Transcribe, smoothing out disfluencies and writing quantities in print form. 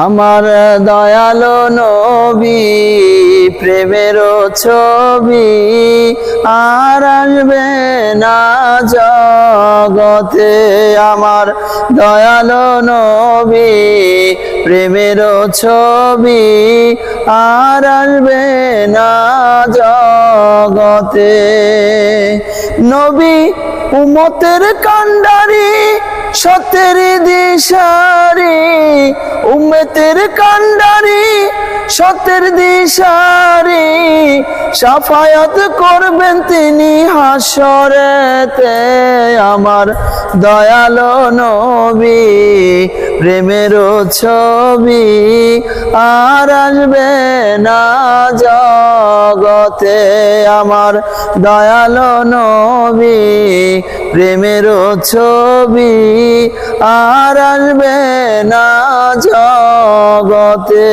আমার দয়ালো নবী প্রেমের ছবি আর আসবে না জগতে। আমার দয়ালো নবী প্রেমের ছবি আর আসবে না জগতে। নবী উম্মতের কান্ডারি সত্যের দিশারি, উম্মতের কান্ডারি সত্যের দিশারি, শাফায়াত করবেন তিনি হাসরেতে। আমার দয়ালো নবী প্রেমের ছবি আর আসবে না জগতে। আমার দয়ালো নবী প্রেমের ছবি আর আসবে না জগতে।